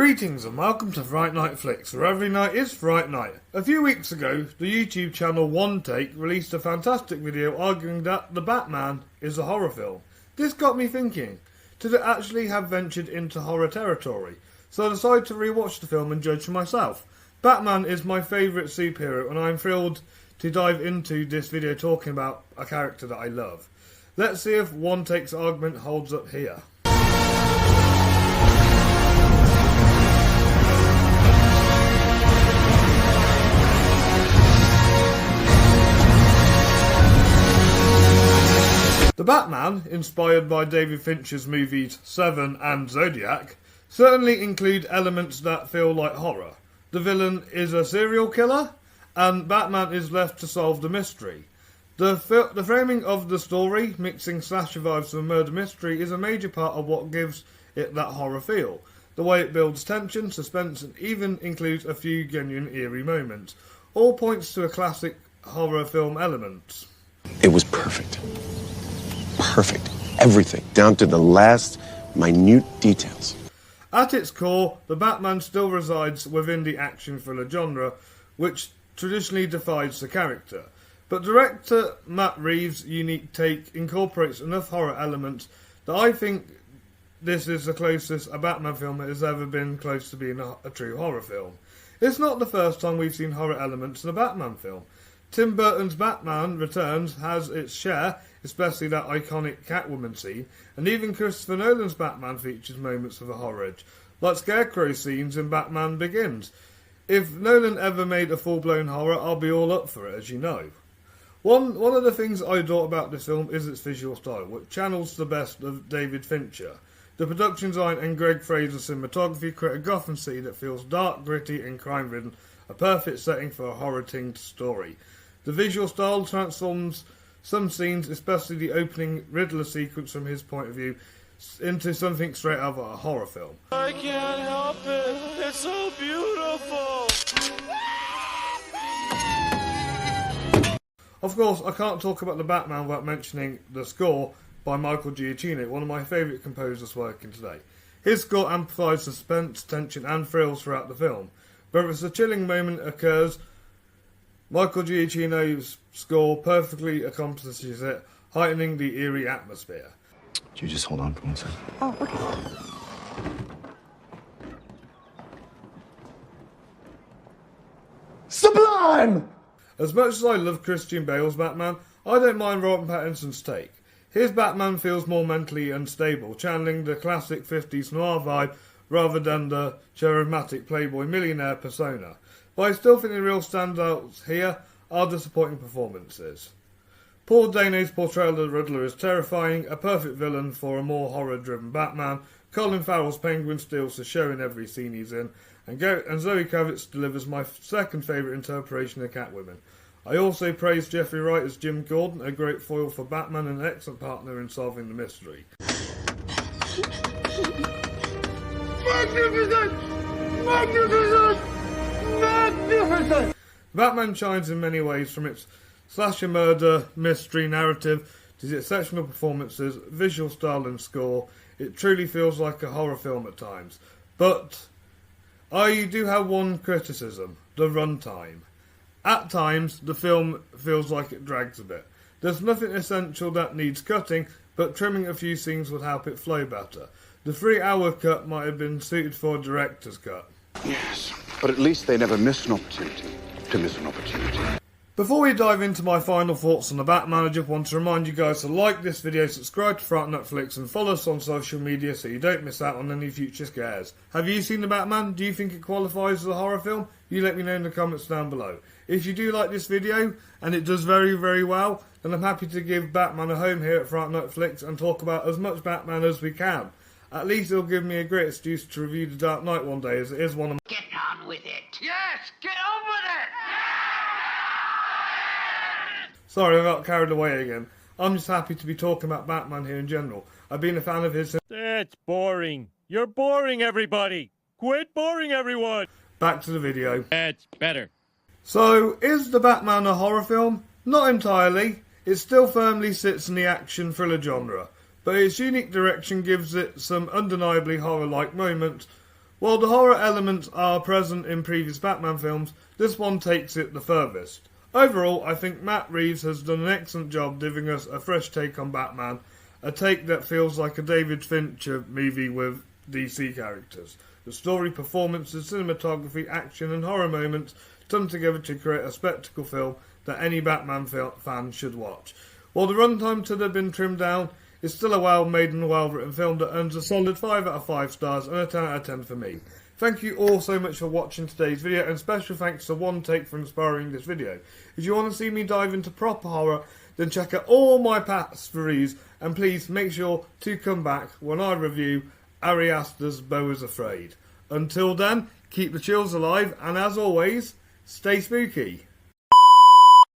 Greetings and welcome to Fright Night Flix, where every night is Fright Night. A few weeks ago, the YouTube channel One Take released a fantastic video arguing that The Batman is a horror film. This got me thinking, did it actually have ventured into horror territory? So I decided to rewatch the film and judge for myself. Batman is my favourite superhero and I'm thrilled to dive into this video talking about a character that I love. Let's see if One Take's argument holds up here. The Batman, inspired by David Fincher's movies Seven and Zodiac, certainly include elements that feel like horror. The villain is a serial killer, and Batman is left to solve the mystery. The framing of the story, mixing slasher vibes with a murder mystery, is a major part of what gives it that horror feel. The way it builds tension, suspense, and even includes a few genuine eerie moments. All points to a classic horror film element. It was perfect. Perfect. Everything, down to the last minute details. At its core, the Batman still resides within the action thriller genre, which traditionally defines the character. But director Matt Reeves' unique take incorporates enough horror elements that I think this is the closest a Batman film has ever been close to being a true horror film. It's not the first time we've seen horror elements in a Batman film. Tim Burton's Batman Returns has its share, especially that iconic Catwoman scene, and even Christopher Nolan's Batman features moments of a horror edge, like Scarecrow scenes in Batman Begins. If Nolan ever made a full-blown horror, I'll be all up for it, as you know. One of the things I adore about this film is its visual style, which channels the best of David Fincher. The production design and Greg Fraser's cinematography create a Gotham City that feels dark, gritty and crime-ridden, a perfect setting for a horror-tinged story. The visual style transforms some scenes, especially the opening Riddler sequence from his point of view, into something straight out of a horror film. I can't help it. It's so beautiful. Of course, I can't talk about the Batman without mentioning the score by Michael Giacchino, one of my favourite composers working today. His score amplifies suspense, tension and thrills throughout the film. But if a chilling moment occurs, Michael Giacchino's score perfectly accomplishes it, heightening the eerie atmosphere. Could you just hold on for 1 second? Oh, okay. Sublime! As much as I love Christian Bale's Batman, I don't mind Robert Pattinson's take. His Batman feels more mentally unstable, channeling the classic 50s noir vibe rather than the charismatic playboy millionaire persona. But I still think the real standouts here are the supporting performances. Paul Dano's portrayal of the Riddler is terrifying, a perfect villain for a more horror-driven Batman. Colin Farrell's Penguin steals the show in every scene he's in, and Zoe Kravitz delivers my second favourite interpretation of Catwoman. I also praise Jeffrey Wright as Jim Gordon, a great foil for Batman and an excellent partner in solving the mystery. Magnificent! Magnificent! Magnificent! Batman shines in many ways, from its slasher murder mystery narrative to its exceptional performances, visual style and score. It truly feels like a horror film at times. But I do have one criticism: the runtime. At times, the film feels like it drags a bit. There's nothing essential that needs cutting, but trimming a few scenes would help it flow better. The 3-hour cut might have been suited for a director's cut. Yes, but at least they never missed an opportunity to miss an opportunity. Before we dive into my final thoughts on the Batman, I just want to remind you guys to like this video, subscribe to Fright Night Flix and follow us on social media so you don't miss out on any future scares. Have you seen the Batman? Do you think it qualifies as a horror film? You let me know in the comments down below. If you do like this video, and it does very, very well, then I'm happy to give Batman a home here at Fright Night Flix and talk about as much Batman as we can. At least it'll give me a great excuse to review The Dark Knight one day, as it is one of my... Get on with it. Yes, get on with it. Sorry, I got carried away again. I'm just happy to be talking about Batman here in general. I've been a fan of his... That's boring. You're boring, everybody. Quit boring everyone. Back to the video. That's better. So, is The Batman a horror film? Not entirely. It still firmly sits in the action thriller genre, but its unique direction gives it some undeniably horror-like moments While the horror elements are present in previous Batman films, this one takes it the furthest. Overall, I think Matt Reeves has done an excellent job giving us a fresh take on Batman, a take that feels like a David Fincher movie with DC characters. The story, performances, cinematography, action and horror moments come together to create a spectacle film that any Batman fan should watch. While the runtime could have been trimmed down, it's still a well-made and well-written film that earns a solid 5 out of 5 stars and a 10 out of 10 for me. Thank you all so much for watching today's video, and special thanks to One Take for inspiring this video. If you want to see me dive into proper horror, then check out all my past reviews, and please make sure to come back when I review Ari Aster's Beau is Afraid. Until then, keep the chills alive, and as always, stay spooky.